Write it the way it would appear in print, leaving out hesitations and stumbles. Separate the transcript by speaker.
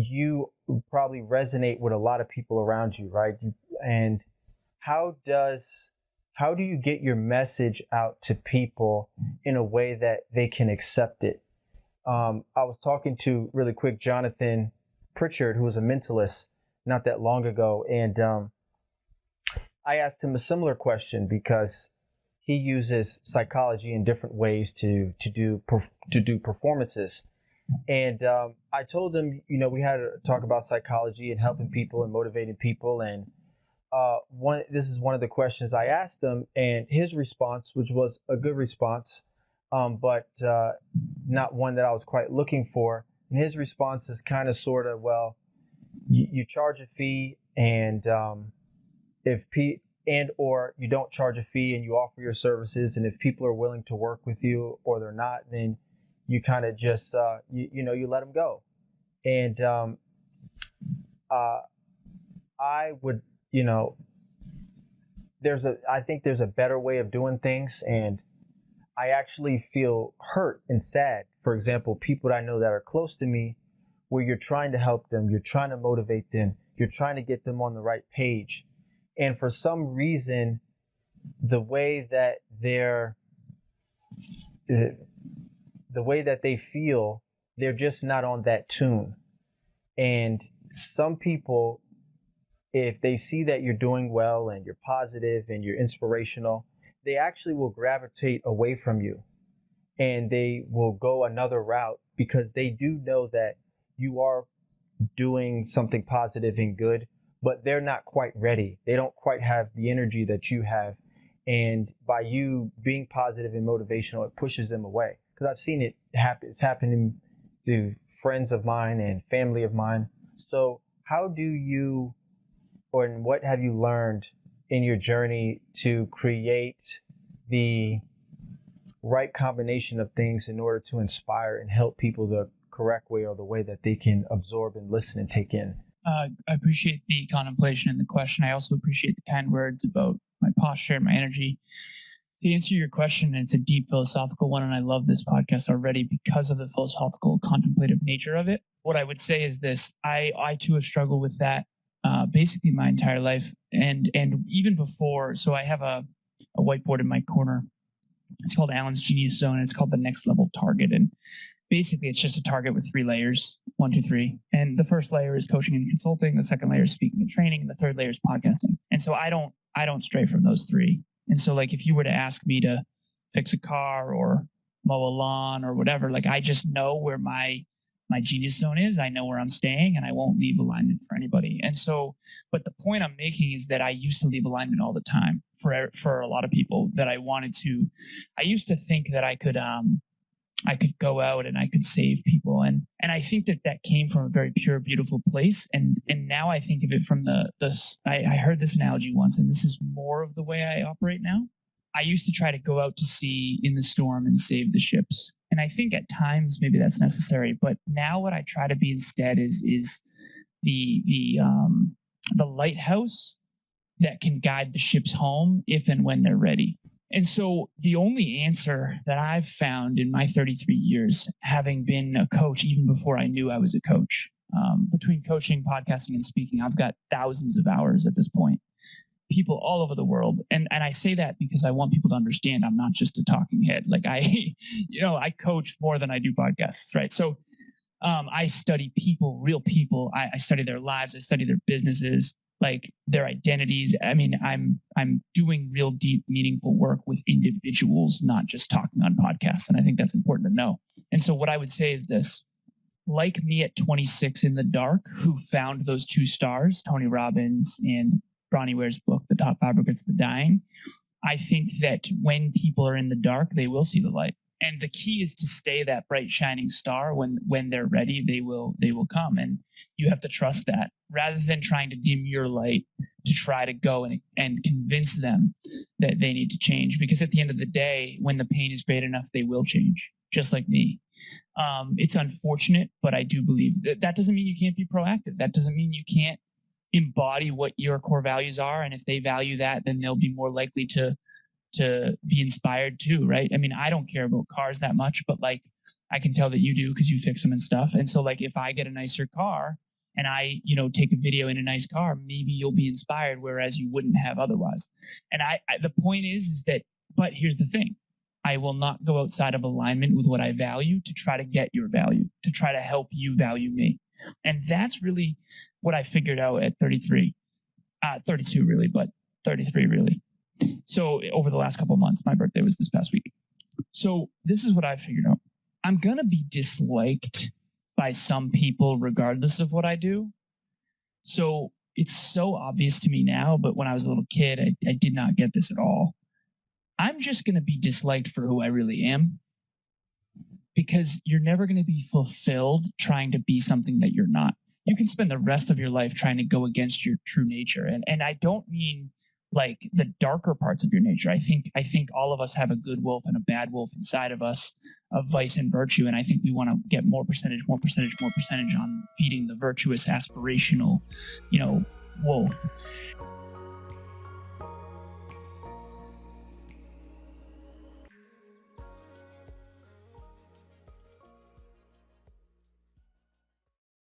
Speaker 1: you probably resonate with a lot of people around you, right? And how do you get your message out to people in a way that they can accept it? I was talking to, really quick, Jonathan Pritchard, who was a mentalist not that long ago, and I asked him a similar question because he uses psychology in different ways to do performances. And I told him, we had to talk about psychology and helping people and motivating people. And this is one of the questions I asked him, and his response, which was a good response, but not one that I was quite looking for. And his response is kind of sort of, well, you charge a fee, and or you don't charge a fee and you offer your services, and if people are willing to work with you or they're not, then you kind of just you let them go. And I would, I think there's a better way of doing things, and I actually feel hurt and sad. For example, people that I know that are close to me, where you're trying to help them, you're trying to motivate them, you're trying to get them on the right page. And for some reason, the way that they feel, they're just not on that tune. And some people, if they see that you're doing well and you're positive and you're inspirational, they actually will gravitate away from you, and they will go another route because they do know that you are doing something positive and good, but they're not quite ready. They don't quite have the energy that you have. And by you being positive and motivational, it pushes them away. Because I've seen it happen. It's happening to friends of mine and family of mine. So how do you, or what have you learned in your journey to create the right combination of things in order to inspire and help people the correct way, or the way that they can absorb and listen and take in?
Speaker 2: I appreciate the contemplation and the question. I also appreciate the kind words about my posture and my energy. To answer your question, it's a deep philosophical one, and I love this podcast already because of the philosophical, contemplative nature of it. What I would say is this: I too have struggled with that basically my entire life, and even before. So I have a whiteboard in my corner. It's called Alan's Genius Zone, and it's called the Next Level Target. And basically, it's just a target with 3 layers, 1, 2, 3. And the first layer is coaching and consulting. The second layer is speaking and training. And the third layer is podcasting. And so I don't stray from those 3. And so, like, if you were to ask me to fix a car or mow a lawn or whatever, like, I just know where my genius zone is. I know where I'm staying, and I won't leave alignment for anybody. And so, but the point I'm making is that I used to leave alignment all the time for a lot of people that I wanted to. I used to think that I could go out and I could save people. And I think that came from a very pure, beautiful place. And now I think of it from I heard this analogy once, and this is more of the way I operate now. I used to try to go out to sea in the storm and save the ships. And I think at times maybe that's necessary. But now what I try to be instead is the lighthouse that can guide the ships home if and when they're ready. And so the only answer that I've found in my 33 years, having been a coach even before I knew I was a coach, between coaching, podcasting, and speaking, I've got thousands of hours at this point. People all over the world. And I say that because I want people to understand I'm not just a talking head. Like I coach more than I do podcasts, right? So I study people, real people. I study their lives. I study their businesses, like their identities. I mean, I'm doing real deep, meaningful work with individuals, not just talking on podcasts. And I think that's important to know. And so what I would say is this: like me at 26 in the dark, who found those 2 stars, Tony Robbins and Bronnie Ware's book, The Top 5 Regrets of the Dying, I think that when people are in the dark, they will see the light. And the key is to stay that bright, shining star. When they're ready, they will come. And you have to trust that, rather than trying to dim your light to try to go and convince them that they need to change. Because at the end of the day, when the pain is great enough, they will change, just like me. It's unfortunate, but I do believe that doesn't mean you can't be proactive. That doesn't mean you can't embody what your core values are. And if they value that, then they'll be more likely to be inspired too, right? I mean, I don't care about cars that much, but like I can tell that you do because you fix them and stuff. And so like if I get a nicer car, and I, take a video in a nice car, maybe you'll be inspired, whereas you wouldn't have otherwise. And the point is that, but here's the thing. I will not go outside of alignment with what I value to try to get your value, to try to help you value me. And that's really what I figured out at 33, 32 really, but 33 really. So over the last couple of months, my birthday was this past week. So this is what I figured out. I'm going to be disliked by some people regardless of what I do. So it's so obvious to me now, but when I was a little kid, I did not get this at all. I'm just going to be disliked for who I really am, because you're never going to be fulfilled trying to be something that you're not. You can spend the rest of your life trying to go against your true nature. And I don't mean like the darker parts of your nature. I think all of us have a good wolf and a bad wolf inside of us, of vice and virtue. And I think we want to get more percentage on feeding the virtuous, aspirational, wolf.